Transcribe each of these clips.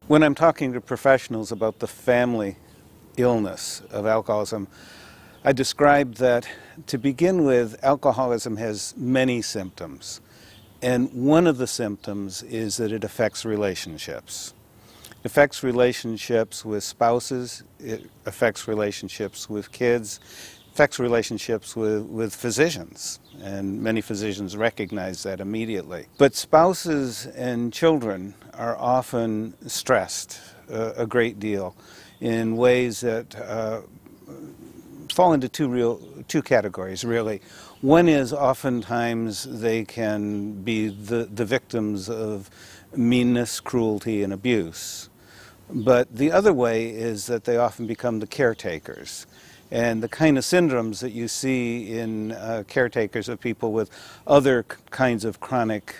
When I'm talking to professionals about the family illness of alcoholism, I describe that, to begin with, alcoholism has many symptoms. And one of the symptoms is that it affects relationships. It affects relationships with spouses, it affects relationships with kids, affects relationships with physicians, and many physicians recognize that immediately. But spouses and children are often stressed a great deal in ways that fall into two categories, really. One is oftentimes they can be the victims of meanness, cruelty, and abuse. But the other way is that they often become the caretakers. And the kind of syndromes that you see in caretakers of people with other kinds of chronic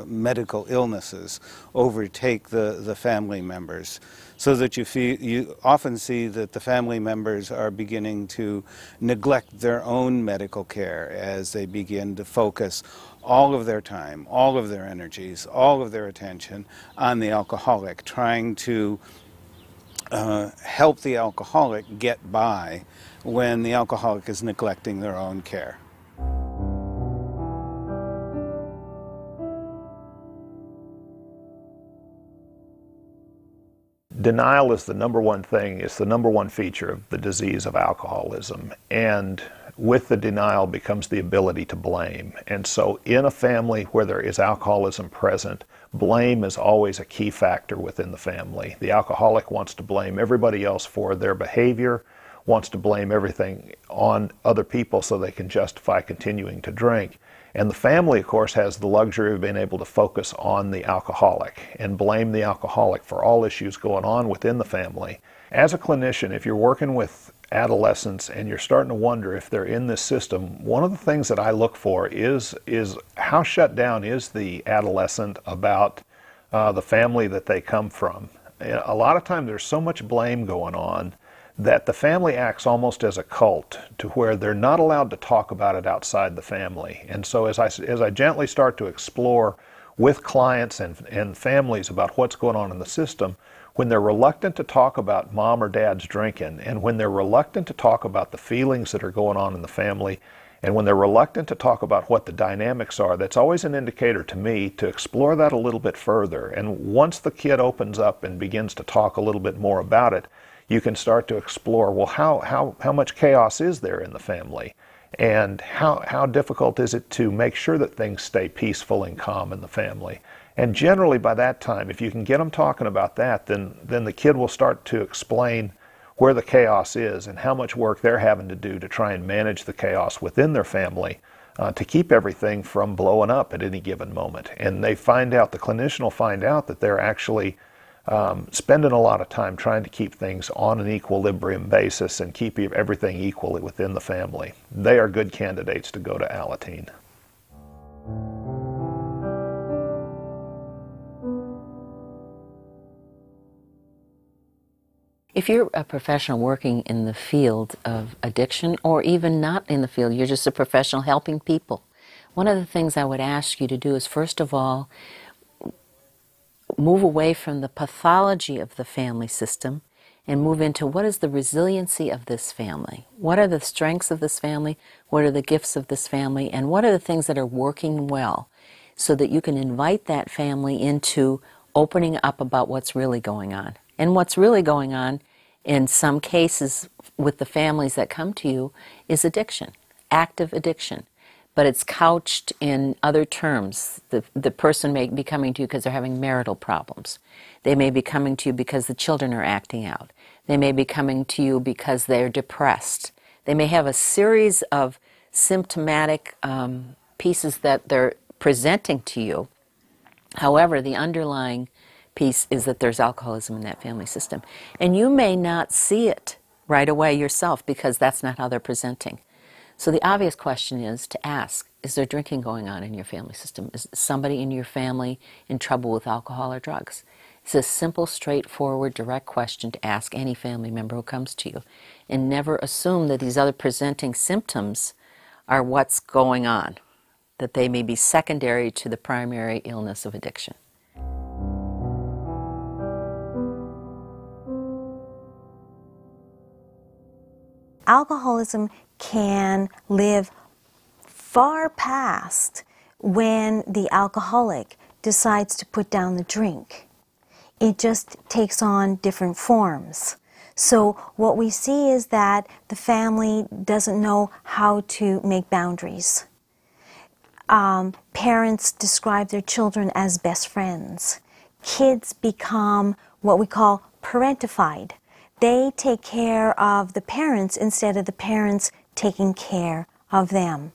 medical illnesses overtake the family members. So that you often see that the family members are beginning to neglect their own medical care as they begin to focus all of their time, all of their energies, all of their attention on the alcoholic, trying to help the alcoholic get by when the alcoholic is neglecting their own care. Denial is the number one thing, it's the number one feature of the disease of alcoholism. And with the denial becomes the ability to blame. And so in a family where there is alcoholism present, blame is always a key factor within the family. The alcoholic wants to blame everybody else for their behavior, wants to blame everything on other people so they can justify continuing to drink. And the family, of course, has the luxury of being able to focus on the alcoholic and blame the alcoholic for all issues going on within the family. As a clinician, if you're working with adolescents and you're starting to wonder if they're in this system, one of the things that I look for is how shut down is the adolescent about the family that they come from. A lot of times there's so much blame going on that the family acts almost as a cult, to where they're not allowed to talk about it outside the family. And so as I gently start to explore with clients and families about what's going on in the system, when they're reluctant to talk about mom or dad's drinking, and when they're reluctant to talk about the feelings that are going on in the family, and when they're reluctant to talk about what the dynamics are, that's always an indicator to me to explore that a little bit further. And once the kid opens up and begins to talk a little bit more about it, you can start to explore, well, how much chaos is there in the family? And how difficult is it to make sure that things stay peaceful and calm in the family? And generally by that time, if you can get them talking about that, then the kid will start to explain where the chaos is and how much work they're having to do to try and manage the chaos within their family to keep everything from blowing up at any given moment. And they find out, the clinician will find out that they're actually spending a lot of time trying to keep things on an equilibrium basis and keep everything equally within the family. They are good candidates to go to Alateen. If you're a professional working in the field of addiction, or even not in the field, you're just a professional helping people, one of the things I would ask you to do is, first of all, move away from the pathology of the family system and move into what is the resiliency of this family. What are the strengths of this family? What are the gifts of this family? And what are the things that are working well, so that you can invite that family into opening up about what's really going on. And what's really going on in some cases with the families that come to you is addiction, active addiction. But it's couched in other terms. The person may be coming to you because they're having marital problems. They may be coming to you because the children are acting out. They may be coming to you because they're depressed. They may have a series of symptomatic pieces that they're presenting to you. However, the underlying piece is that there's alcoholism in that family system. And you may not see it right away yourself because that's not how they're presenting. So the obvious question is to ask, is there drinking going on in your family system? Is somebody in your family in trouble with alcohol or drugs? It's a simple, straightforward, direct question to ask any family member who comes to you. And never assume that these other presenting symptoms are what's going on, that they may be secondary to the primary illness of addiction. alcoholism can live far past when the alcoholic decides to put down the drink. It just takes on different forms. So what we see is that the family doesn't know how to make boundaries. Parents describe their children as best friends. Kids become what we call parentified. They take care of the parents instead of the parents taking care of them.